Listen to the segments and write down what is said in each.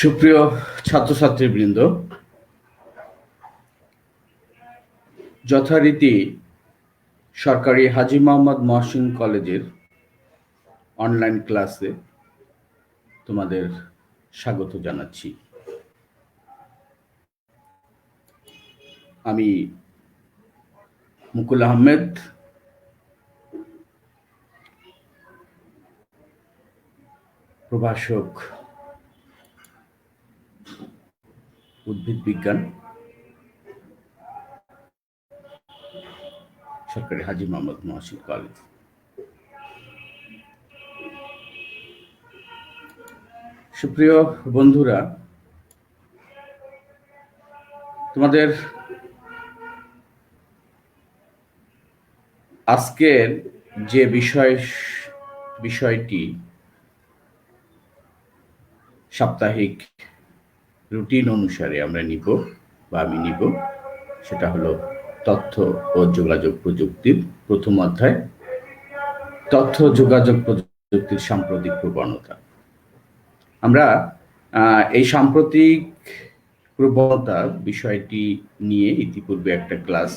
সুপ্রিয় ছাত্রছাত্রীবৃন্দ, যথারীতি সরকারি হাজী মোহাম্মদ মহসিন কলেজের অনলাইন ক্লাসে তোমাদের স্বাগত জানাচ্ছি। আমি মুকুল আহমেদ, প্রভাষক উদ্ভিদ বিজ্ঞান, সরকারি হাজী মোহাম্মদ মহসিন কলেজ। সুপ্রিয় বন্ধুরা, তোমাদের আজকের যে বিষয়টি সাপ্তাহিক রুটিন অনুসারে আমরা নিব বা আমি নিব, সেটা হলো তথ্য ও যোগাযোগ প্রযুক্তির প্রথম অধ্যায়, তথ্য যোগাযোগ প্রযুক্তির সাম্প্রতিক প্রবণতা। আমরা এই সাম্প্রতিক প্রবণতা বিষয়টি নিয়ে ইতিপূর্বে একটা ক্লাস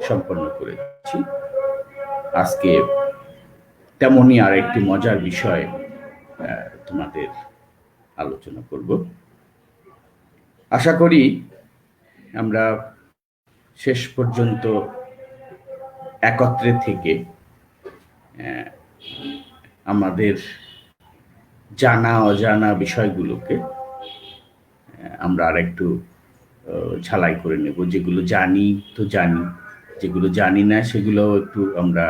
সম্পন্ন করেছি। আজকে তেমনই আর একটি মজার বিষয় তোমাদের আলোচনা করব। আশা করি আমরা শেষ পর্যন্ত একত্রে থেকে আমাদের জানা অজানা বিষয়গুলোকে আমরা আর একটু ঝালাই করে নেব। যেগুলো জানি তো জানি, যেগুলো জানি না সেগুলো একটু আমরা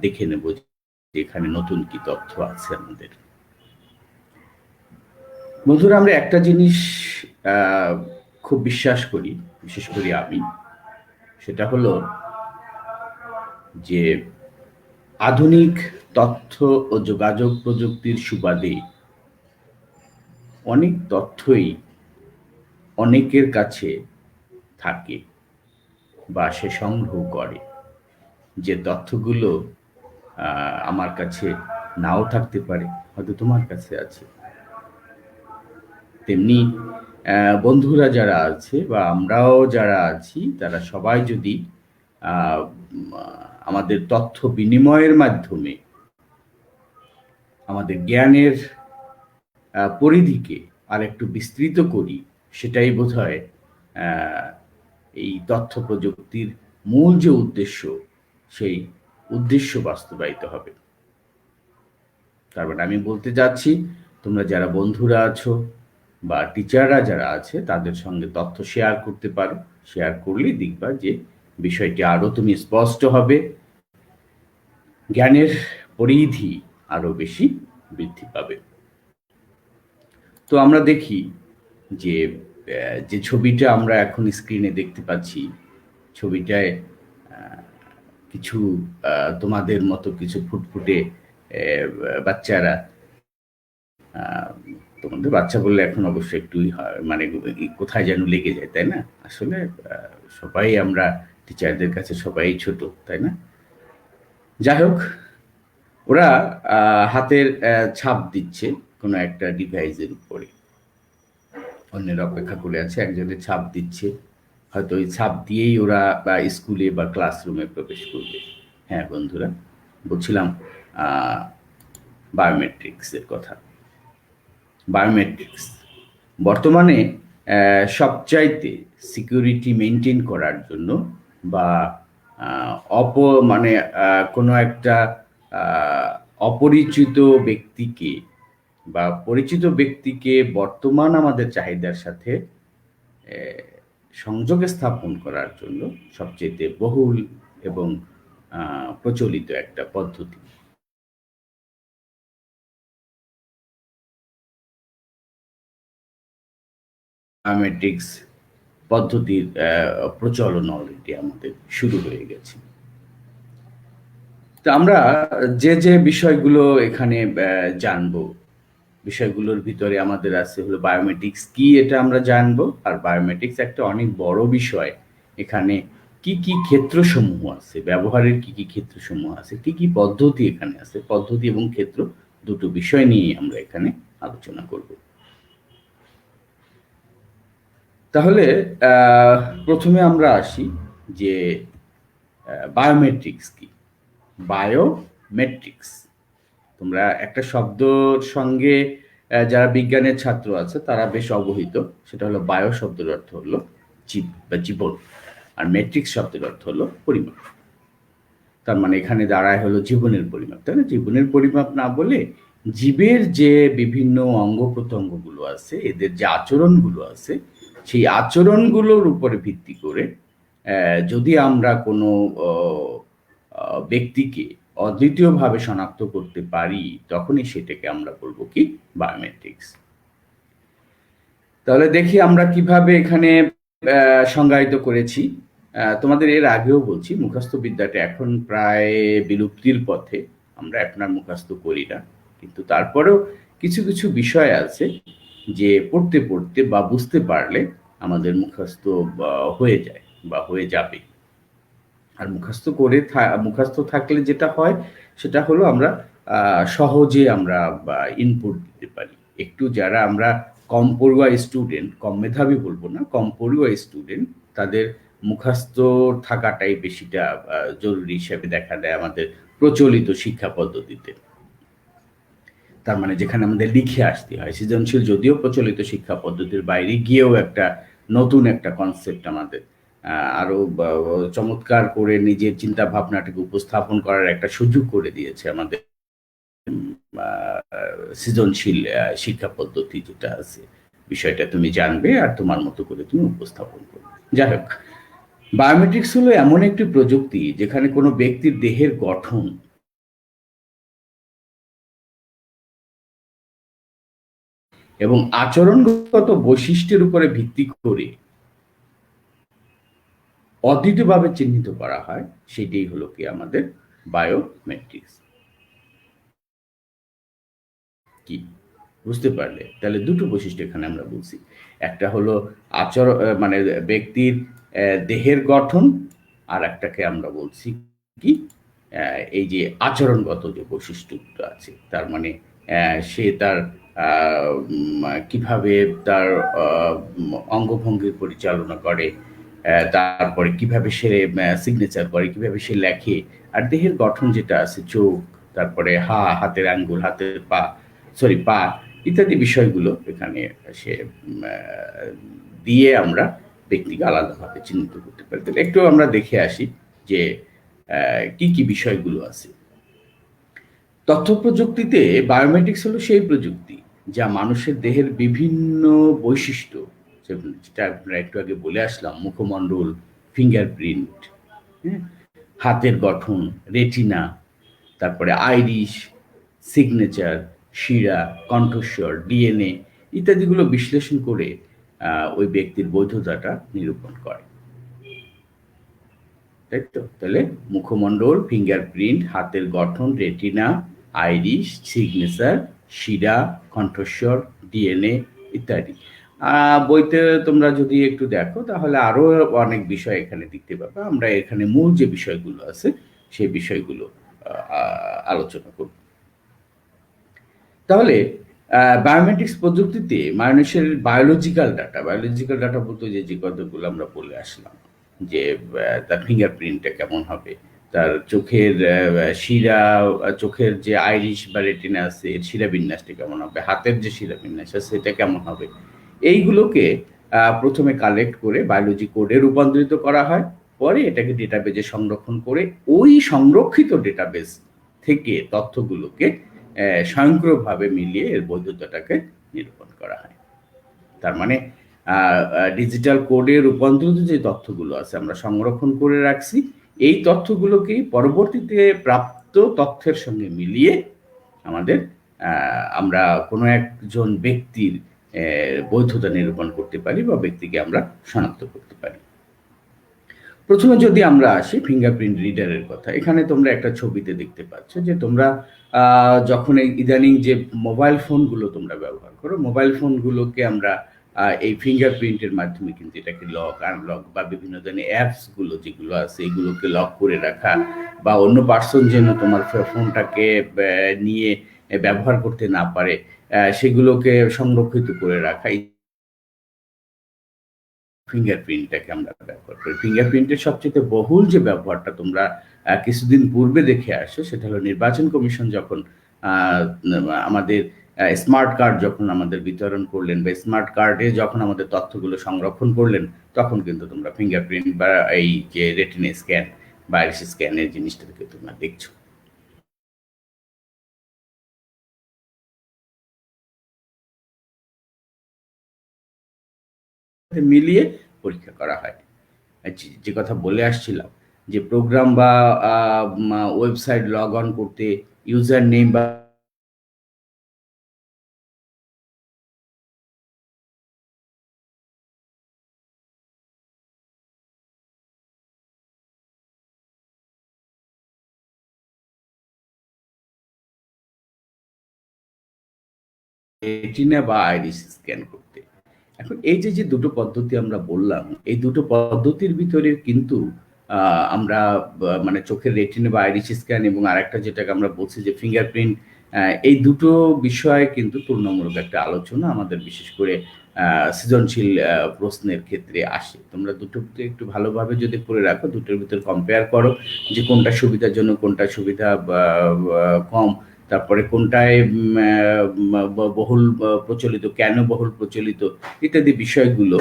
দেখে নেব যে এখানে নতুন কি তথ্য আছে আমাদের। বন্ধুরা, আমরা একটা জিনিস খুব বিশ্বাস করি, বিশেষ করে আমি, সেটা হলো যে আধুনিক তথ্য ও যোগাযোগ প্রযুক্তির সুবাদে অনেক তথ্যই অনেকের কাছে থাকে বা সে সংগ্রহ করে। যে তথ্যগুলো আমার কাছে নাও থাকতে পারে, হয়তো তোমার কাছে আছে। তেমনি বন্ধুরা যারা আছে বা আমরাও যারা আছি, তারা সবাই যদি আমাদের তথ্য বিনিময়ের মাধ্যমে আমাদের জ্ঞানের পরিধিকে আর একটু বিস্তৃত করি, সেটাই বোধহয় এই তথ্য প্রযুক্তির মূল যে উদ্দেশ্য, সেই উদ্দেশ্য বাস্তবায়িত হবে। তার মানে আমি বলতে যাচ্ছি, তোমরা যারা বন্ধুরা আছো বা টিচাররা যারা আছে, তাদের সঙ্গে তথ্য শেয়ার করতে পারো। শেয়ার করলেই দেখবা যে বিষয়টি আরো তুমি স্পষ্ট হবে, জ্ঞানের পরিধি আরো বেশি বৃদ্ধি পাবে। তো আমরা দেখি যে যে ছবিটা আমরা এখন স্ক্রিনে দেখতে পাচ্ছি, ছবিটায় কিছু তোমাদের মতো কিছু ফুটফুটে বাচ্চারা, তোমাদের বাচ্চা বললে এখন অবশ্য একটুই মানে কোথায় যেন লেগে যায়, তাই না? আসলে সবাই আমরা টিচারদের কাছে সবাই ছোট, তাই না? যাই হোক, ওরা হাতের ছাপ দিচ্ছে কোনো একটা ডিভাইসের উপরে, অন্যের অপেক্ষা করে আছে, একজনের ছাপ দিচ্ছে, হয়তো ওই ছাপ দিয়েই ওরা স্কুলে বা ক্লাসরুমে প্রবেশ করবে। হ্যাঁ বন্ধুরা, বলছিলাম বায়োমেট্রিক্সের কথা। বায়োমেট্রিক্স বর্তমানে সবচাইতে সিকিউরিটি মেনটেন করার জন্য বা মানে কোনো একটা অপরিচিত ব্যক্তিকে বা পরিচিত ব্যক্তিকে বর্তমান আমাদের চাহিদার সাথে সংযোগ স্থাপন করার জন্য সবচেয়ে বহুল এবং প্রচলিত একটা পদ্ধতি। বায়োমেট্রিক্স পদ্ধতির প্রচলন অলরেডি আমাদের শুরু হয়ে গেছে। তো আমরা যে যে বিষয়গুলো এখানে জানবো, বিষয়গুলোর ভিতরে আমাদের আছে হলো বায়োমেট্রিক্স কি, এটা আমরা জানবো। আর বায়োমেট্রিক্স একটা অনেক বড় বিষয়। এখানে কি কি ক্ষেত্রসমূহ আছে, ব্যবহারের কি কি ক্ষেত্রসমূহ আছে, কি কি পদ্ধতি এখানে আছে, পদ্ধতি এবং ক্ষেত্র দুটো বিষয় নিয়ে আমরা এখানে আলোচনা করব। তাহলে প্রথমে আমরা আসি যে বায়োমেট্রিক্স কি। বায়োমেট্রিক্স, তোমরা একটা শব্দর সঙ্গে যারা বিজ্ঞানের ছাত্র আছে তারা বেশ অবহিত। সেটা হলো বায়ো শব্দের অর্থ হলো জীব বা জীবন, আর মেট্রিক্স শব্দের অর্থ হলো পরিমাপ। তার মানে এখানে দাঁড়ায় হলো জীবনের পরিমাপ, তাই না? জীবনের পরিমাপ না বলে জীবের যে বিভিন্ন অঙ্গ প্রত্যঙ্গগুলো আছে, এদের যে আচরণগুলো আছে, সেই আচরণগুলোর উপরে ভিত্তি করে যদি আমরা কোনো ব্যক্তিকে অদ্বিতীয়ভাবে শনাক্ত করতে পারি, তখনই সেটাকে আমরা বলবো কি বায়োমেট্রিক্স। তাহলে দেখি আমরা কিভাবে এখানে সংজ্ঞায়িত করেছি। তোমাদের এর আগেও বলছি, মুখস্থ বিদ্যাটা এখন প্রায় বিলুপ্তির পথে। আমরা এখন আর মুখস্থ করি না, কিন্তু তারপরেও কিছু কিছু বিষয় আছে যে পড়তে পড়তে বা বুঝতে পারলে আমাদের মুখস্থ হয়ে যায় বা হয়ে যাবে। আর মুখস্থ থাকলে যেটা হয় সেটা হলো আমরা সহজে আমরা ইনপুট দিতে পারি। একটু যারা আমরা কম পড়ুয়া স্টুডেন্ট, কম মেধাবী বলবো না, কম পড়ুয়া স্টুডেন্ট, তাদের মুখস্থ থাকাটাই বেশিটা জরুরি হিসেবে দেখা দেয় আমাদের প্রচলিত শিক্ষা পদ্ধতিতে। তার মানে যেখানে আমাদের লিখে আসতে হয়, সৃজনশীল যদিও প্রচলিত শিক্ষা পদ্ধতির বাইরে গিয়েও একটা নতুন একটা কনসেপ্ট আমাদের আরো চমৎকার করে নিজের চিন্তা ভাবনাটাকে উপস্থাপন করার একটা সুযোগ করে দিয়েছে আমাদের সৃজনশীল শিক্ষা পদ্ধতি যেটা আছে। বিষয়টা তুমি জানবে আর তোমার মতো করে তুমি উপস্থাপন করবে। যাই হোক, বায়োমেট্রিক্স হলো এমন একটি প্রযুক্তি যেখানে কোনো ব্যক্তির দেহের গঠন এবং আচরণগত বৈশিষ্ট্যের উপরে ভিত্তি করে অদ্বিতীয়ভাবে চিহ্নিত করা হয়, সেটাই হলো কি আমাদের বায়োমেট্রিক্স। কি বুঝতে পারলে? তাহলে দুটো বৈশিষ্ট্য এখানে আমরা বলছি। একটা হলো মানে ব্যক্তির দেহের গঠন, আর একটাকে আমরা বলছি কি এই যে আচরণগত যে বৈশিষ্ট্যটা আছে। তার মানে সে তার কিভাবে তার অঙ্গভঙ্গির পরিচালনা করে, তারপরে কিভাবে সে সিগনেচার করে, কিভাবে সে লেখে, আর দেহের গঠন যেটা আছে, চোখ, তারপরে হাতের আঙ্গুল, হাতের পা ইত্যাদি বিষয়গুলো এখানে সে দিয়ে আমরা ব্যক্তিকে আলাদাভাবে চিহ্নিত করতে পারি। তাহলে একটু আমরা দেখে আসি যে কি কি বিষয়গুলো আছে। তথ্য প্রযুক্তিতে বায়োমেট্রিক্স হলো সেই প্রযুক্তি যা মানুষের দেহের বিভিন্ন বৈশিষ্ট্য, যেটা আমরা একটু আগে বলে আসলাম, মুখমণ্ডল, ফিঙ্গারপ্রিন্ট, হ্যাঁ, হাতের গঠন, রেটিনা, তারপরে আইরিশ, সিগনেচার, শিরা, কণ্ঠস্বর, ডিএনএ ইত্যাদিগুলো বিশ্লেষণ করে ওই ব্যক্তির বৈধতাটা নিরূপণ করে। তাই তো? তাহলে মুখমণ্ডল, ফিঙ্গারপ্রিন্ট, হাতের গঠন, রেটিনা, আইরিশ, সিগনেচার, শিরা, কণ্ঠস্বর, ডিএনএ ইত্যাদি। বইতে তোমরা যদি একটু দেখো তাহলে আরো অনেক বিষয় এখানে দেখতে পাবে। আমরা এখানে মূল যে বিষয়গুলো আছে সেই বিষয়গুলো আলোচনা করব। তাহলে বায়োমেট্রিক্স প্রযুক্তিতে মানুষের বায়োলজিক্যাল ডাটা বলতে যে কতগুলো আমরা বলে আসলাম, যে তার ফিঙ্গারপ্রিন্টটা কেমন হবে, তার চোখের শিরা, চোখের যে আইরিশ বা রেটিনা আছে এর শিরাবিন্যাসটা কেমন হবে, হাতের যে শিরাবিন্যাস আছে সেটা কেমন হবে, এইগুলোকে প্রথমে কালেক্ট করে বায়োলজি কোডে রূপান্তরিত করা হয়। পরে এটাকে ডেটাবেজে সংরক্ষণ করে ওই সংরক্ষিত ডেটাবেজ থেকে তথ্যগুলোকে স্বয়ংক্রিয়ভাবে মিলিয়ে এর বৈধতাটাকে নিরূপণ করা হয়। তার মানে ডিজিটাল কোডে রূপান্তরিত যে তথ্যগুলো আছে আমরা সংরক্ষণ করে রাখছি, এই তথ্যগুলোকেই পরবর্তীতে প্রাপ্ত তথ্যের সঙ্গে মিলিয়ে আমাদের আমরা কোনো একজন ব্যক্তির বৈধতা নিরূপণ করতে পারি বা ব্যক্তিকে আমরা শনাক্ত করতে পারি। প্রথমে যদি আমরা আসি ফিঙ্গারপ্রিন্ট রিডারের কথা, এখানে তোমরা একটা ছবিতে দেখতে পাচ্ছ যে তোমরা যখন ইদানিং যে মোবাইল ফোনগুলো তোমরা ব্যবহার করো, মোবাইল ফোনগুলোকে আমরা এই ফিঙ্গারপ্রিন্টের মাধ্যমে কিন্তু এটাকে লক আনলক বা বিভিন্ন ধরনের অ্যাপসগুলো যেগুলো আছে এগুলোকে লক করে রাখা, বা অন্য পার্সন যেন তোমার ফোনটাকে নিয়ে ব্যবহার করতে না পারে সেগুলোকে সংরক্ষিত করে রাখা ফিঙ্গারপ্রিন্টটাকে আমরা ব্যবহার করি। ফিঙ্গারপ্রিন্টের সবচেয়ে বহুল যে ব্যবহারটা তোমরা কিছুদিন পূর্বে দেখে আসছো, সেটা হলো নির্বাচন কমিশন যখন আহ, আমাদের স্মার্ট কার্ড যখন আমাদের বিতরণ করলেন, বা স্মার্ট কার্ডে যখন আমাদের তথ্যগুলো সংরক্ষণ করলেন, তখন কিন্তু তোমরা ফিঙ্গারপ্রিন্ট বা এই যে রেটিনা স্ক্যান বা আইরিস স্ক্যানের জিনিসটাকে তোমরা দেখছো, মিলিয়ে পরীক্ষা করা হয়। যে কথা বলে আসছিলাম, যে প্রোগ্রাম বা ওয়েবসাইট লগ অন করতে ইউজার নেম বা রেটিনা বা আইরিস স্ক্যান করতে। এখন এই যে দুটো পদ্ধতি আমরা বললাম, এই দুটো পদ্ধতির ভিতরে কিন্তু আমরা মানে চোখের রেটিনা বা আইরিস স্ক্যান এবং আরেকটা যেটাকে আমরা বলছি যে ফিঙ্গারপ্রিন্ট, এই দুটো বিষয় কিন্তু তুলনামূলক একটা আলোচনা আমাদের বিশেষ করে সৃজনশীল প্রশ্নের ক্ষেত্রে আসে। তোমরা দুটোকে একটু ভালোভাবে যদি পড়ে রাখো, দুটোর ভিতরে কম্পেয়ার করো যে কোনটা সুবিধাজনক, কোনটা সুবিধা কম, তারপরে কোনটায় বহুল প্রচলিত, কেন বহুল প্রচলিত, ইত্যাদি বিষয়গুলো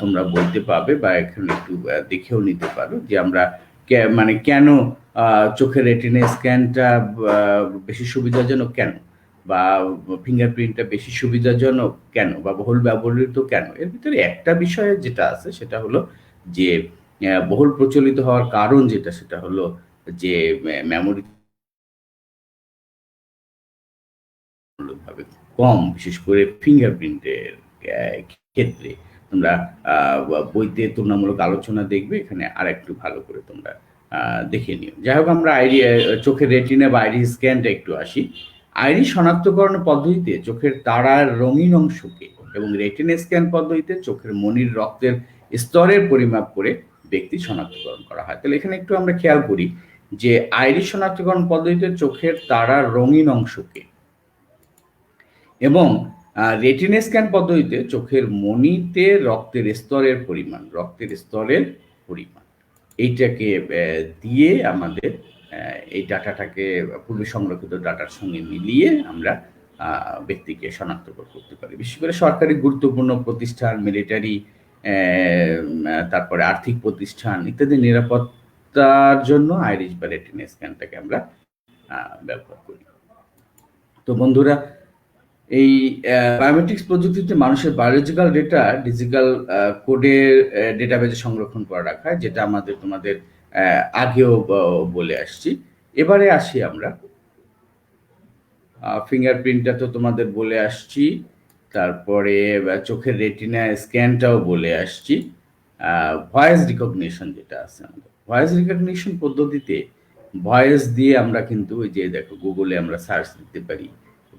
তোমরা বলতে পাবে, বা এখানে একটু দেখেও নিতে পারো যে আমরা মানে কেন চোখের রেটিনা স্ক্যানটা বেশি সুবিধাজনক কেন, বা ফিঙ্গারপ্রিন্টটা বেশি সুবিধাজনক কেন, বা বহুল ব্যবহৃত কেন। এর ভিতরে একটা বিষয় যেটা আছে সেটা হলো যে বহুল প্রচলিত হওয়ার কারণ যেটা, সেটা হলো যে মেমোরি ভাবে কম, বিশেষ করে ফিঙ্গারপ্রিন্টের ক্ষেত্রে। তোমরা বইতে তুলনামূলক আলোচনা দেখবে, এখানে আর একটু ভালো করে তোমরা দেখে নিও। যাই হোক, আমরা চোখের রেটিনা বা আইরিস স্ক্যানটা একটু আসি। আইরিস শনাক্তকরণ পদ্ধতিতে চোখের তারার রঙিন অংশকে, এবং রেটিনা স্ক্যান পদ্ধতিতে চোখের মনির রক্তের স্তরের পরিমাপ করে ব্যক্তি শনাক্তকরণ করা হয়। তাহলে এখানে একটু আমরা খেয়াল করি যে আইরিস শনাক্তকরণ পদ্ধতিতে চোখের তারার রঙিন অংশকে, এবং রেটিনা স্ক্যান পদ্ধতিতে চোখের মনিতে রক্তের স্তরের পরিমাণ এইটাকে দিয়ে আমাদের এই ডাটাটাকে পূর্বে সংরক্ষিত ডাটার সঙ্গে মিলিয়ে আমরা ব্যক্তিকে শনাক্ত করতে পারি। বিশেষ করে সরকারি গুরুত্বপূর্ণ প্রতিষ্ঠান, মিলিটারি, তারপরে আর্থিক প্রতিষ্ঠান ইত্যাদি নিরাপত্তার জন্য আইরিস বা রেটিনা স্ক্যানটাকে আমরা ব্যবহার করি। তো বন্ধুরা, এই বায়োমেট্রিক্স প্রযুক্তিতে মানুষের বায়োলজিক্যাল ডেটা ডিজিটাল কোডের ডেটাবেজে সংরক্ষণ করে রাখা হয়, যেটা তোমাদের আগেও বলে আসছি। এবারে আসি আমরা ফিঙ্গারপ্রিন্টটা তো তোমাদের বলে আসছি, তারপরে চোখের রেটিনা স্ক্যানটাও বলে আসছি। ভয়েস রিকগনিশন যেটা আছে, আমাদের ভয়েস রিকগনিশন পদ্ধতিতে ভয়েস দিয়ে আমরা কিন্তু ওই যে দেখো গুগলে আমরা সার্চ দিতে পারি,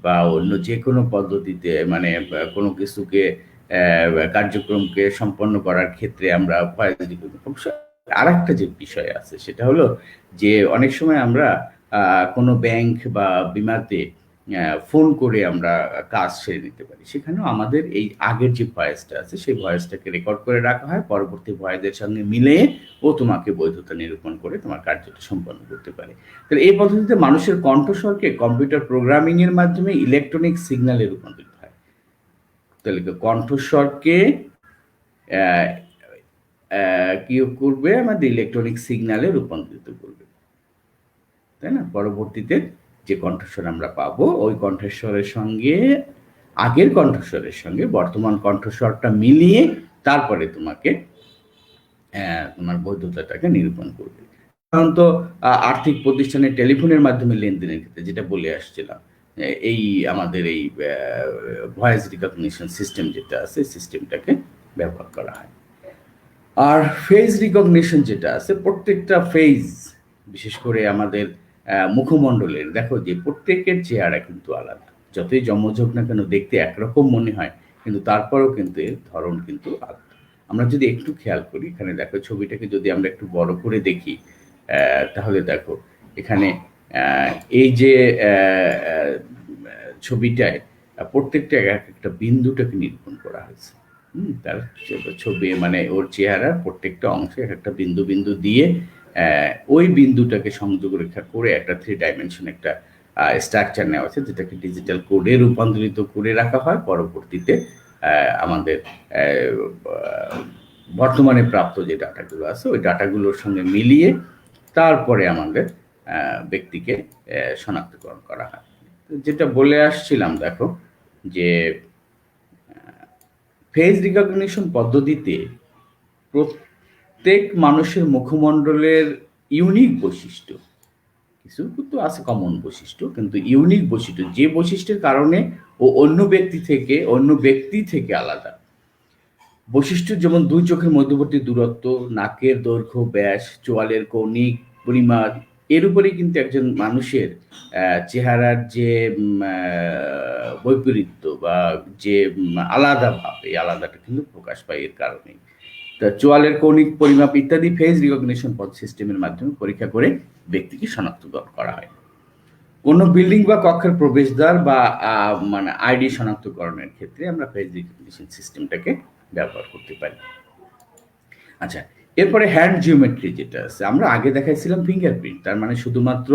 বা অন্য যে কোনো পদ্ধতিতে, মানে কোনো কিছুকে কার্যক্রমকে সম্পন্ন করার ক্ষেত্রে আমরা ভয়েস রিকগনিশন। আর একটা যে বিষয় আছে সেটা হলো যে অনেক সময় আমরা কোনো ব্যাংক বা বিমাতে ফোন করে আমরা কাজ সেরে নিতে পারি। সেখানেও আমাদের এই আগের যে ভয়েসটা আছে সেই ভয়েসটাকে রেকর্ড করে রাখা হয়, পরবর্তী ভয়েসের সঙ্গে মিলিয়ে ও তোমাকে বৈধতা নিরূপণ করে তোমার কার্যটা সম্পন্ন করতে পারে। তাহলে এই পদ্ধতিতে মানুষের কণ্ঠস্বরকে কম্পিউটার প্রোগ্রামিং এর মাধ্যমে ইলেকট্রনিক সিগন্যালে রূপান্তরিত হয়। তাহলে কণ্ঠস্বরকে কি করবে, আমাদের ইলেকট্রনিক সিগন্যালে রূপান্তরিত করবে, তাই না? পরবর্তীতে যে কণ্ঠস্বর আমরা পাবো, ওই কণ্ঠস্বরের সঙ্গে আগের কণ্ঠস্বরের সঙ্গে বর্তমান কণ্ঠস্বরটা মিলিয়ে তারপরে তোমাকে তোমার বৈধতাটাকে নিরূপণ করবে। সাধারণত আর্থিক প্রতিষ্ঠানের টেলিফোনের মাধ্যমে লেনদেনের ক্ষেত্রে যেটা বলে আসছিলাম, এই আমাদের এই ভয়েস রিকগনিশন সিস্টেম যেটা আছে, সিস্টেমটাকে ব্যবহার করা হয়। আর ফেস রিকগনিশন যেটা আছে, প্রত্যেকটা ফেস, বিশেষ করে আমাদের মুখমণ্ডলের, দেখো যে প্রত্যেকের চেহারা কিন্তু আলাদা। যতই জমজ না কেন, দেখতে একরকম মনে হয়, কিন্তু তারপরেও কিন্তু এর ধরন কিন্তু আলাদা। আমরা যদি একটু খেয়াল করি, এখানে দেখো ছবিটাকে যদি আমরা একটু বড় করে দেখি, তাহলে দেখো এখানে এই যে ছবিটায় প্রত্যেকটা এক একটা বিন্দুটাকে নিরূপণ করা হয়েছে, তার ছবি মানে ওর চেহারার প্রত্যেকটা অংশে একটা বিন্দু বিন্দু দিয়ে ওই বিন্দুটাকে সংযোগ রেখা করে একটা 3 ডাইমেনশন একটা স্ট্রাকচার নেওয়া আছে, যেটাকে ডিজিটাল কোডে রূপান্তরিত করে রাখা হয়। পরবর্তীতে আমাদের বর্তমানে প্রাপ্ত যে ডাটাগুলো আছে ওই ডাটাগুলোর সঙ্গে মিলিয়ে তারপরে আমাদের ব্যক্তিকে শনাক্তকরণ করা হয়। যেটা বলে আসছিলাম, দেখো যে ফেস রিকগনিশন পদ্ধতিতে প্রত্যেক মানুষের মুখমণ্ডলের ইউনিক বৈশিষ্ট্য, কিছু কিন্তু আছে কমন বৈশিষ্ট্য, কিন্তু ইউনিক বৈশিষ্ট্য যে বৈশিষ্ট্যের কারণে ও অন্য ব্যক্তি থেকে আলাদা বৈশিষ্ট্য, যেমন দুই চোখের মধ্যবর্তী দূরত্ব, নাকের দৈর্ঘ্য, ব্যাস, চোয়ালের কৌণিক পরিমাপ, এর উপরেই কিন্তু একজন মানুষের চেহারার যে বৈপরীত্য বা যে আলাদা ভাব, এই আলাদাটা কিন্তু প্রকাশ পায় এর কারণেই। তা চোয়ালের কৌণিক পরিমাপ ইত্যাদি ফেস রিকগনিশন সিস্টেমের মাধ্যমে পরীক্ষা করে ব্যক্তিকে শনাক্তকরণ করা হয়। কোনো বিল্ডিং বা কক্ষের প্রবেশদ্বার বা মানে আইডি শনাক্তকরণের ক্ষেত্রে আমরা ফেস রিকগনিশন সিস্টেমটাকে ব্যবহার করতে পারি। আচ্ছা, এরপরে হ্যান্ড জিওমেট্রি যেটা আছে, আমরা আগে দেখাইছিলাম ফিঙ্গারপ্রিন্ট, তার মানে শুধুমাত্র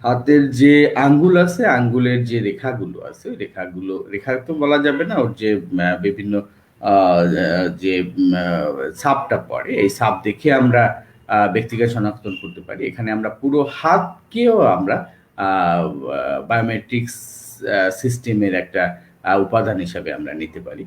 হাতের যে আঙ্গুল আছে, আঙ্গুলের যে রেখাগুলো আছে, রেখা তো বলা যাবে না, ওর যে বিভিন্ন যে ছাপটা পড়ে, এই ছাপ দেখে আমরা ব্যক্তিকে শনাক্ত করতে পারি। এখানে আমরা পুরো হাতকেও আমরা বায়োমেট্রিক্স সিস্টেমের একটা উপাদান হিসাবে আমরা নিতে পারি।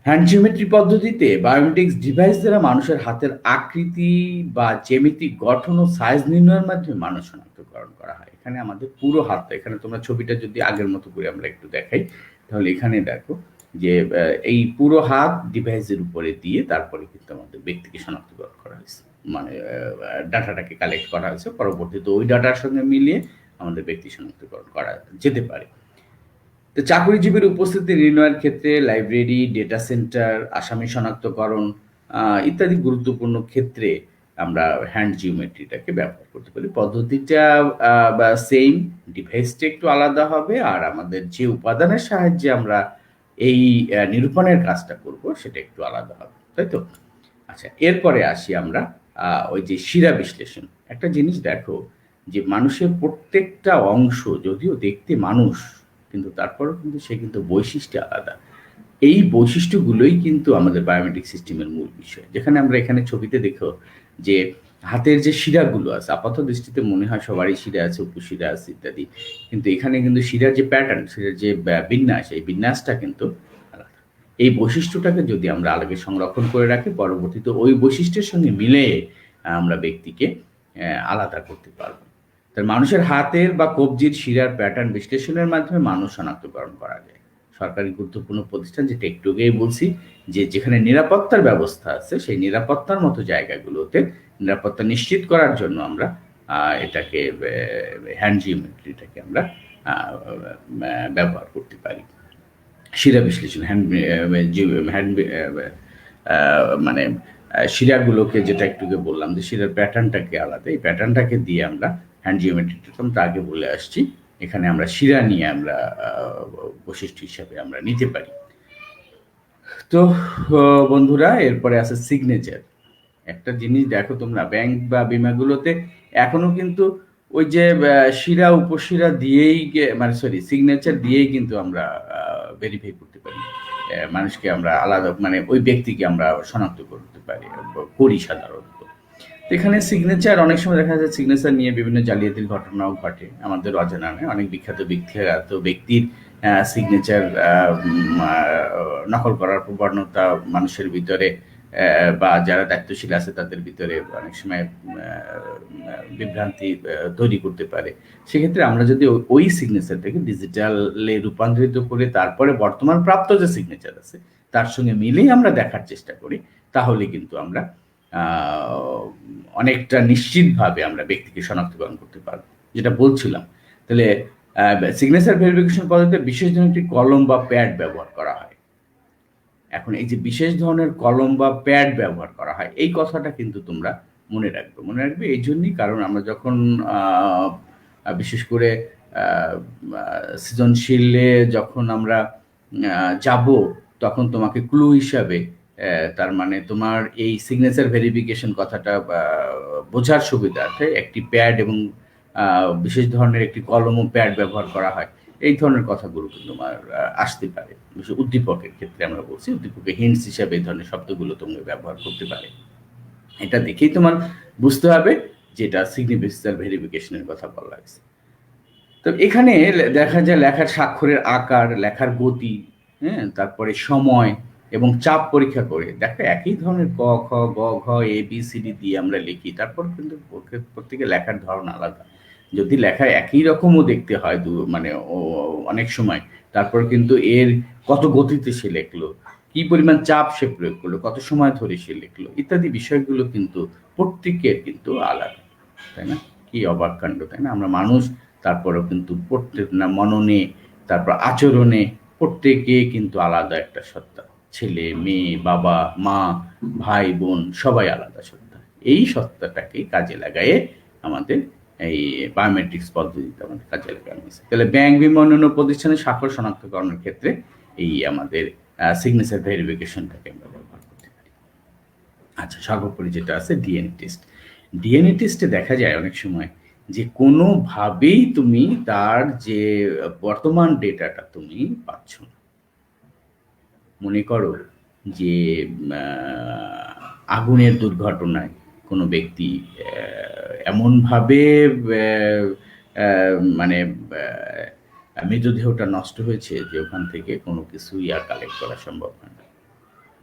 হ্যান্ড জিওমেট্রি পদ্ধতিতে বায়োমেট্রিক্স ডিভাইস দ্বারা মানুষের হাতের আকৃতি বা জ্যামিতিক গঠন ও সাইজ নির্ণয়ের মাধ্যমে মানুষ শনাক্তকরণ করা হয়। এখানে আমাদের পুরো হাতটা, এখানে তোমরা ছবিটা যদি আগের মতো করে আমরা একটু দেখাই, তাহলে এখানে দেখো যে এই পুরো হাত ডিভাইসের উপরে দিয়ে তারপরে কিন্তু আমাদের ব্যক্তিকে শনাক্তকরণ করা হয়েছে, মানে ডাটাটাকে কালেক্ট করা হয়েছে। পরবর্তীতে ওই ডাটার সঙ্গে মিলিয়ে আমাদের ব্যক্তি শনাক্তকরণ করা যেতে পারে। তো চাকরিজীবীর উপস্থিতি নির্ণয়ের ক্ষেত্রে লাইব্রেরি, ডেটা সেন্টার, আসামি শনাক্তকরণ ইত্যাদি গুরুত্বপূর্ণ ক্ষেত্রে আমরা হ্যান্ড জিওমেট্রিটাকে ব্যবহার করতে পারি। পদ্ধতিটা সেম, ডিভাইসটা একটু আলাদা হবে, আর আমাদের যে উপাদানের সাহায্যে আমরা এই নিরূপণের কাজটা করব সেটা একটু আলাদা হবে, তাই তো? আচ্ছা, এরপরে আসি আমরা ওই যে শিরা বিশ্লেষণ। একটা জিনিস দেখো, যে মানুষের প্রত্যেকটা অংশ যদিও দেখতে মানুষ, কিন্তু তারপরেও কিন্তু সে কিন্তু বৈশিষ্ট্যে আলাদা। এই বৈশিষ্ট্যগুলোই কিন্তু আমাদের বায়োমেট্রিক সিস্টেমের মূল বিষয়। যেখানে আমরা এখানে ছবিতে দেখো যে হাতের যে শিরাগুলো আছে, আপাত দৃষ্টিতে মনে হয় সবারই শিরা আছে, উপশিরা আছে ইত্যাদি, কিন্তু এখানে কিন্তু শিরার যে প্যাটার্ন, শিরার যে বিন্যাস, এই বিন্যাসটা কিন্তু আলাদা। এই বৈশিষ্ট্যটাকে যদি আমরা আগে সংরক্ষণ করে রাখি, পরবর্তীতে ওই বৈশিষ্ট্যের সঙ্গে মিলে আমরা ব্যক্তিকে আলাদা করতে পারবো। তার মানুষের হাতের বা কবজির শিরার প্যাটার্ন বিশ্লেষণের মাধ্যমে মানুষ শনাক্তকরণ করা যায়। সরকারি গুরুত্বপূর্ণ প্রতিষ্ঠান, যেটা একটু আগেই বলছি, যে যেখানে নিরাপত্তার ব্যবস্থা আছে, সেই নিরাপত্তার মতো জায়গাগুলোতে নিরাপত্তা নিশ্চিত করার জন্য আমরা এটাকে হ্যান্ড জিওমেট্রিটাকে আমরা ব্যবহার করতে পারি। শিরা বিশ্লেষণ, হ্যান্ড মানে শিরাগুলোকে, যেটা একটু আগে বললাম যে শিরার প্যাটার্নটাকে আলাদা, এই প্যাটার্নটাকে দিয়ে আমরা হ্যান্ড জিওমেট্রিটা তো আগে বলে আসছি, এখানে আমরা শিরা নিয়ে আমরা বৈশিষ্ট্য হিসাবে আমরা নিতে পারি। তো বন্ধুরা, এরপরে আছে সিগনেচার। একটা জিনিস দেখো তোমরা, ব্যাংক বা বিমাগুলোতে এখনো কিন্তু ওই যে শিরা উপশিরা দিয়েই, মানে সরি, সিগনেচার দিয়েই কিন্তু আমরা ভেরিফাই করতে পারি, মানুষকে আমরা আলাদা, মানে ওই ব্যক্তিকে আমরা শনাক্ত করতে পারি, করি সাধারণত। এখানে সিগনেচার, অনেক সময় দেখা যায় সিগনেচার নিয়ে বিভিন্ন জালিয়াতির ঘটনাও ঘটে আমাদের অজানা নয়। অনেক বিখ্যাত ব্যক্তির সিগনেচার নকল করার প্রবণতা মানুষের ভিতরে বা যারা দায়িত্বশীল আছে তাদের ভিতরে অনেক সময় বিভ্রান্তি তৈরি করতে পারে। সেক্ষেত্রে আমরা যদি ওই সিগনেচারটাকে ডিজিটালে রূপান্তরিত করে তারপরে বর্তমান প্রাপ্ত যে সিগনেচার আছে তার সঙ্গে মিলেই আমরা দেখার চেষ্টা করি, তাহলে কিন্তু আমরা অনেকটা নিশ্চিতভাবে আমরা ব্যক্তিকে শনাক্তকরণ করতে পারবো, যেটা বলছিলাম। তাহলে সিগনেচার ভেরিফিকেশন পদ্ধতিতে বিশেষ ধরনের একটি কলম বা প্যাড ব্যবহার করা হয়। এখন এই যে বিশেষ ধরনের কলম বা প্যাড ব্যবহার করা হয়, এই কথাটা কিন্তু তোমরা মনে রাখবে এই জন্যই, কারণ আমরা যখন বিশেষ করে সৃজনশীলে যখন আমরা যাব, তখন তোমাকে ক্লু হিসাবে তার মানে তোমার এই সিগনেচার ভেরিফিকেশন কথাটা বোঝার সুবিধার্থে একটি প্যাড এবং বিশেষ ধরনের একটি কলম ও প্যাড ব্যবহার করা হয়, এই ধরনের কথাগুলো কিন্তু তোমার আসতে পারে। উদ্দীপকের ক্ষেত্রে আমরা বলছি, উদ্দীপকের হিন্টস হিসাবে এই ধরনের শব্দগুলো তোমরা ব্যবহার করতে পারে। এটা দেখেই তোমার বুঝতে হবে যে এটা সিগনেচার ভেরিফিকেশনের কথা বলা হয়েছে। তো এখানে দেখা যায় লেখার স্বাক্ষরের আকার, লেখার গতি, হ্যাঁ, তারপরে সময় এবং চাপ পরীক্ষা করে দেখো একই ধরনের ক খ গ ঘ এ বি সি ডি দিয়ে আমরা লিখি, তারপর কিন্তু প্রত্যেকের লেখার ধরন আলাদা। যদি লেখা একই রকমও দেখতে হয় মানে অনেক সময়, তারপর কিন্তু এর কত গতিতে সে লিখলো, কি পরিমাণ চাপ সে প্রয়োগ করলো, কত সময় ধরে সে লিখলো, ইত্যাদি বিষয়গুলো কিন্তু প্রত্যেকের কিন্তু আলাদা, তাই না? কি অবাক কাণ্ড, তাই না? আমরা মানুষ, তারপরেও কিন্তু প্রত্যেক না মননে, তারপর আচরণে প্রত্যেকে কিন্তু আলাদা একটা সত্তা। ছেলে, মেয়ে, বাবা, মা, ভাই, বোন সবাই আলাদা সত্তা। এই সত্তাটাকে কাজে লাগায়ে আমাদের এই বায়োমেট্রিক্স পদ্ধতিতে আমাদের কাজে লাগানো হয়েছে। তাহলে ব্যাংক, বিমা, অন্যান্য প্রতিষ্ঠানে স্বাক্ষর শনাক্তকরণের ক্ষেত্রে এই আমাদের সিগনেচার ভেরিফিকেশনটাকে আমরা ব্যবহার করতে পারি। আচ্ছা, সর্বোপরি যেটা আছে ডিএনএ টেস্ট। ডিএনএ টেস্টে দেখা যায় অনেক সময় যে কোনোভাবেই তুমি তার যে বর্তমান ডেটাটা তুমি পাচ্ছ না। মনে করো যে আগুনের দুর্ঘটনায় কোনো ব্যক্তি এমনভাবে মানে মৃতদেহটা নষ্ট হয়েছে যে ওখান থেকে কোনো কিছুই আর কালেক্ট করা সম্ভব হয় না।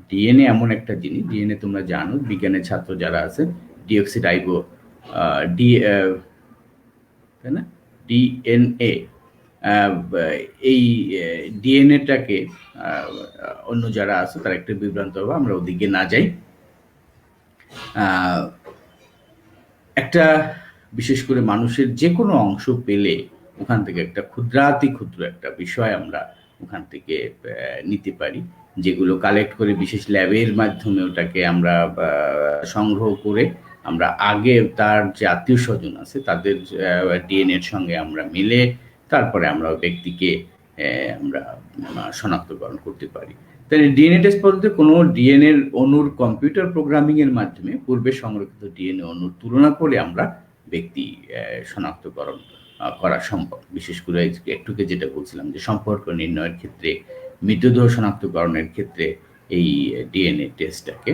ডিএনএ এমন একটা জিনিস, ডিএনএ তোমরা জানো, বিজ্ঞানের ছাত্র যারা আছে, ডিঅক্সিরাইবো ডি তাই না, ডিএনএ, এই ডিএনএটাকে অন্য যারা আছে তারা একটু বিভ্রান্ত হবে, আমরা ওদিকে না যাই। একটা বিশেষ করে মানুষের যে কোনো অংশ পেলে ওখান থেকে একটা ক্ষুদ্রাতি ক্ষুদ্র একটা বিষয় আমরা ওখান থেকে নিতে পারি, যেগুলো কালেক্ট করে বিশেষ ল্যাবের মাধ্যমে ওটাকে আমরা সংগ্রহ করে আমরা আগে তার যে আত্মীয় স্বজন আছে তাদের ডিএনএর সঙ্গে আমরা মিলে তারপরে আমরা ব্যক্তিকে আমরা শনাক্তকরণ করতে পারি। তাহলে ডিএনএ টেস্ট পদ্ধতিতে কোনো ডিএনএ অণুর কম্পিউটার প্রোগ্রামিং এর মাধ্যমে পূর্বে সংরক্ষিত ডিএনএ অণুর তুলনা করে আমরা ব্যক্তি শনাক্তকরণ করা সম্ভব। বিশেষ করে একটুকে যেটা বলছিলাম যে সম্পর্ক নির্ণয়ের ক্ষেত্রে, মৃতদেহ শনাক্তকরণের ক্ষেত্রে এই ডিএনএ টেস্টটাকে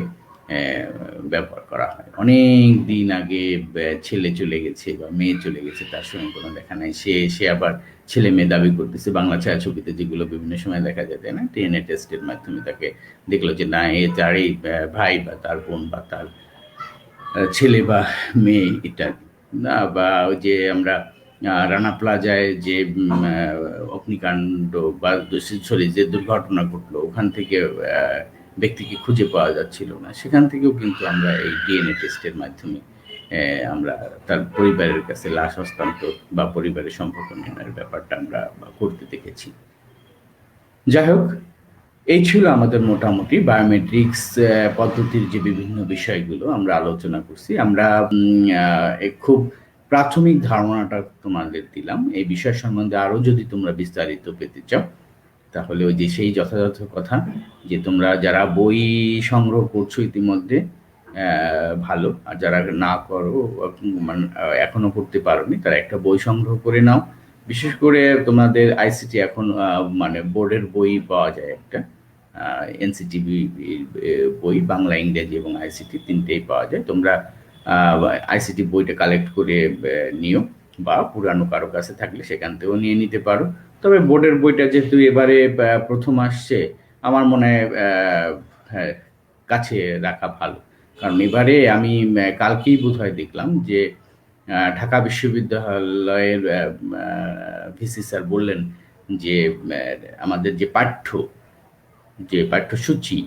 ব্যবহার করা হয়। অনেক দিন আগে ছেলে চলে গেছে বা মেয়ে চলে গেছে, তার সঙ্গে কোনো দেখা নাই, সে আবার ছেলে মেয়ে দাবি করতেছে। বাংলা ছায়াছবিতে যেগুলো বিভিন্ন সময় দেখা যায়, তাই না, ডিএনএ টেস্টের মাধ্যমে তাকে দেখলো যে না, এ তারই ভাই বা তার বোন বা তার ছেলে বা মেয়ে ইত্যাদি না। বা ওই যে আমরা রানা প্লাজায় যে অগ্নিকাণ্ড বা সরি যে দুর্ঘটনা ঘটলো, ওখান থেকে ব্যক্তিকে খুঁজে পাওয়া যাচ্ছিল না, সেখান থেকেও কিন্তু আমরা এই ডিএনএ টেস্টের মাধ্যমে আমরা তার পরিবারের কাছে লাশ হস্তান্তর বা পরিবারের সম্পর্ক নির্ণয়ের ব্যাপারটা আমরা করতে দেখেছি। যাই হোক, এই ছিল আমাদের মোটামুটি বায়োমেট্রিক্স পদ্ধতির যে বিভিন্ন বিষয়গুলো আমরা আলোচনা করছি। আমরা খুব প্রাথমিক ধারণাটা তোমাদের দিলাম। এই বিষয় সম্বন্ধে আরও যদি তোমরা বিস্তারিত পেতে চাও, তাহলে ওই যে সেই যথাযথ কথা যে তোমরা যারা বই সংগ্রহ করছো ইতিমধ্যে ভালো, আর যারা না করো মানে এখনো করতে পারোনি, তারা একটা বই সংগ্রহ করে নাও। বিশেষ করে তোমাদের আইসিটি এখন মানে বোর্ডের বই পাওয়া যায় একটা, এনসিটিভি বই, বাংলা, ইংরেজি এবং আইসিটি তিনটেই পাওয়া যায়। তোমরা আইসিটি বইটা কালেক্ট করে নিও, বা পুরানো কারো কাছে থাকলে সেখান থেকেও নিয়ে নিতে পারো। তবে বোর্ডের বইটা যেহেতু এবারে প্রথম আসছে, আমার মনে হয় হ্যাঁ কাছে রাখা ভালো। কারণ এবারে আমি কালকেই বোধহয় দেখলাম যে ঢাকা বিশ্ববিদ্যালয়ের ভিসি স্যার বললেন যে আমাদের যে পাঠ্যসূচি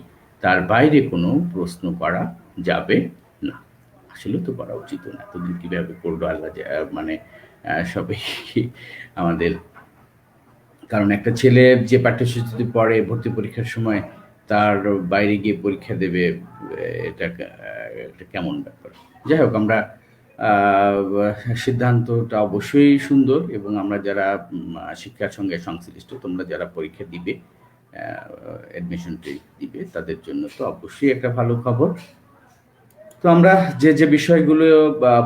তার বাইরে কোনো প্রশ্ন করা যাবে না। আসলে তো করা উচিত না, এতদিন কীভাবে করলো আল্লাহ মানে সবাই আমাদের। কারণ একটা ছেলে যে পাঠ্যসূচিতে পড়ে ভর্তি পরীক্ষার সময় তার বাইরে গিয়ে পরীক্ষা দেবে, এটা কেমন ব্যাপার? যাই হোক, আমরা সিদ্ধান্তটা অবশ্যই সুন্দর, এবং আমরা যারা শিক্ষার সঙ্গে সংশ্লিষ্ট, তোমরা যারা পরীক্ষা দিবে অ্যাডমিশন দিবে তাদের জন্য তো অবশ্যই একটা ভালো খবর। তো আমরা যে যে বিষয়গুলো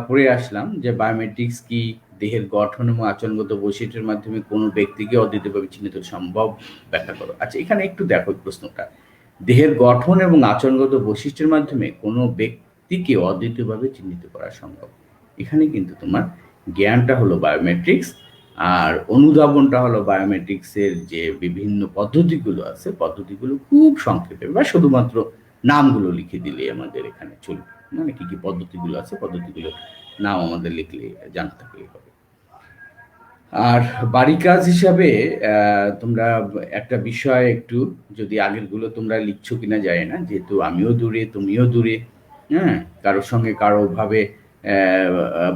পড়ে আসলাম, যে বায়োমেট্রিক্স কি, দেহের গঠন এবং আচরণগত বৈশিষ্ট্যের মাধ্যমে কোনো ব্যক্তিকে অদ্বিতীয়ভাবে চিহ্নিত সম্ভব, ব্যাখ্যা করো। আচ্ছা, এখানে একটু দেখো প্রশ্নটা, দেহের গঠন এবং আচরণগত বৈশিষ্ট্যের মাধ্যমে কোনো ব্যক্তিকে অদ্বিতীয়ভাবে চিহ্নিত করা সম্ভব। এখানে কিন্তু তোমার জ্ঞানটা হলো বায়োমেট্রিক্স, আর অনুধাবনটা হলো বায়োমেট্রিক্সের যে বিভিন্ন পদ্ধতিগুলো আছে, পদ্ধতিগুলো খুব সংক্ষেপে বা শুধুমাত্র নামগুলো লিখে দিলে আমাদের এখানে চলবে। মানে কি কি পদ্ধতিগুলো আছে, পদ্ধতিগুলো নাম আমাদের লিখলে জানা থাকলেই হবে। আর বাড়ি কাজ হিসাবে তোমরা একটা বিষয় একটু, যদি আগেরগুলো তোমরা লিখছো কিনা যায় না, যেহেতু আমিও দূরে তুমিও দূরে, হ্যাঁ, কারোর সঙ্গে কারো ভাবে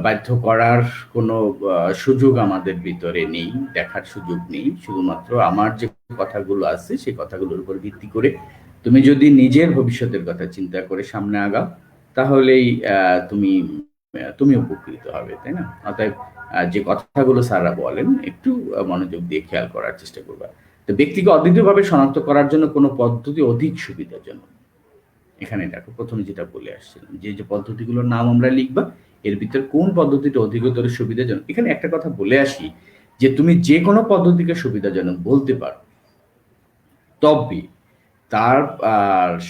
বাধ্য করার কোনো সুযোগ আমাদের ভিতরে নেই, দেখার সুযোগ নেই। শুধুমাত্র আমার যে কথাগুলো আছে সেই কথাগুলোর উপর ভিত্তি করে তুমি যদি নিজের ভবিষ্যতের কথা চিন্তা করে সামনে আগাও, তাহলেই তুমি তুমি উপকৃত হবে, তাই না? অতএব যে কথাগুলো স্যাররা বলেন একটু মনোযোগ দিয়ে খেয়াল করার চেষ্টা করবা। তো ব্যক্তিকে অদ্বিতীয়ভাবে শনাক্ত করার জন্য কোনো পদ্ধতি অধিক সুবিধাজনক। এখানে দেখো প্রথমে যেটা বলে আসছিলাম, যে যে পদ্ধতিগুলোর নাম আমরা লিখবা, এর ভিতর কোন পদ্ধতিটা অধিকতর সুবিধাজনক। এখানে একটা কথা বলে আসি, যে তুমি যে কোনো পদ্ধতিকে সুবিধাজনক বলতে পারো, তবে তার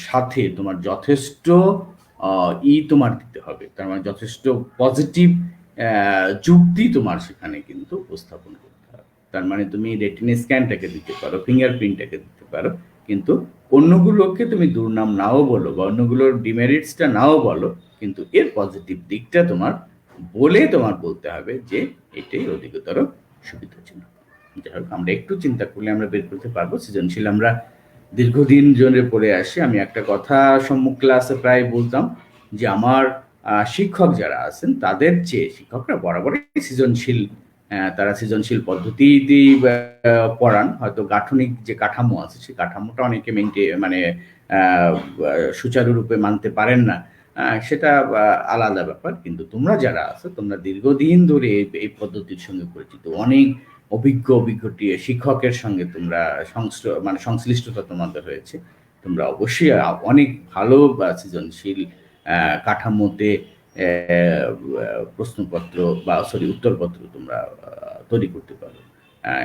সাথে তোমার যথেষ্ট তোমার দিতে হবে, তার মানে যথেষ্ট পজিটিভ যুক্তি তোমার সেখানে কিন্তু উপস্থাপন করতে হবে। তার মানে তুমি রেটিনা স্ক্যানটাকে দিতে পারো, ফিঙ্গারপ্রিন্টটাকে দিতে পারো, কিন্তু অন্যগুলোকে তুমি দুর্নাম নাও বলো বা অন্যগুলোর ডিমেরিটসটা নাও বলো, কিন্তু এর পজিটিভ দিকটা তোমার বলে তোমার বলতে হবে যে এটাই অধিকতর সুবিধাজনক। যাই হোক, আমরা একটু চিন্তা করলে আমরা বের করতে পারবো। সৃজনশীল আমরা দীর্ঘদিন জনে পড়ে আসি। আমি একটা কথা সম্মুখ ক্লাসে প্রায় বলতাম, যে আমার শিক্ষক যারা আছেন তাদের চেয়ে শিক্ষকরা বরাবরই সৃজনশীল, তারা সৃজনশীল পদ্ধতিতেই পড়ান। হয়তো গাঠনিক যে কাঠামো আছে সেই কাঠামোটা অনেকে মানে সুচারুরূপে মানতে পারেন না, সেটা আলাদা ব্যাপার। কিন্তু তোমরা যারা আছো, তোমরা দীর্ঘদিন ধরে এই পদ্ধতির সঙ্গে পরিচিত, অনেক অভিজ্ঞ শিক্ষকের সঙ্গে তোমরা মানে সংশ্লিষ্টতা তোমাদের হয়েছে। তোমরা অবশ্যই অনেক ভালো বা সৃজনশীল কাঠামোতে প্রশ্নপত্র বা উত্তরপত্র তোমরা তৈরি করতে পারো।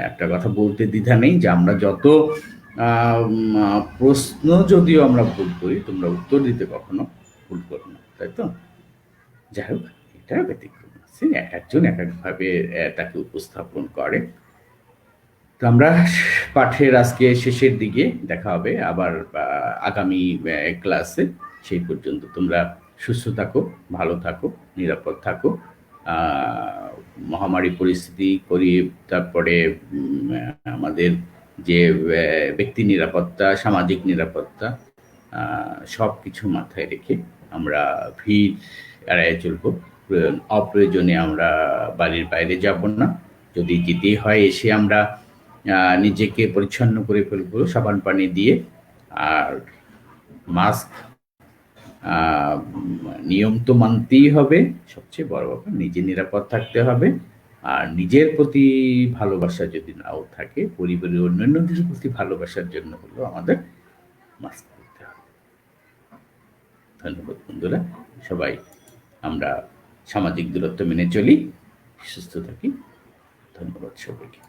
একটা কথা বলতে দ্বিধা নেই, যে আমরা যত প্রশ্ন যদিও আমরা ভুল করি, তোমরা উত্তর দিতে কখনো ভুল করো না, তাই তো? যাই হোক, এটা ব্যতিক্রম আছে, এক একজন এক একভাবে তাকে উপস্থাপন করে। তো আমরা পাঠের আজকে শেষের দিকে দেখা হবে আবার আগামী ক্লাসে। সেই পর্যন্ত তোমরা সুস্থ থাকো, ভালো থাকো, নিরাপদ থাকো। মহামারী পরিস্থিতি করি, তারপরে আমাদের যে ব্যক্তি নিরাপত্তা, সামাজিক নিরাপত্তা, সব কিছু মাথায় রেখে আমরা ভিড় এড়াইয়ে চলবো। অপ্রয়োজনে আমরা বাড়ির বাইরে যাব না। যদি যেতেই হয় এসে আমরা নিজেকে পরিচ্ছন্ন করে ফেলবো সাবান পানি দিয়ে। আর মাস্ক নিয়ম তো মানতেই হবে। সবচেয়ে বড় ব্যাপার, নিজে নিরাপদ থাকতে হবে। আর নিজের প্রতি ভালোবাসা যদি নাও থাকে, পরিবারের অন্যান্যদের প্রতি ভালোবাসার জন্য হলো আমাদের মাস্ক পরতে হবে। ধন্যবাদ বন্ধুরা, সবাই আমরা সামাজিক দূরত্ব মেনে চলি, সুস্থ থাকি। ধন্যবাদ সবাইকে।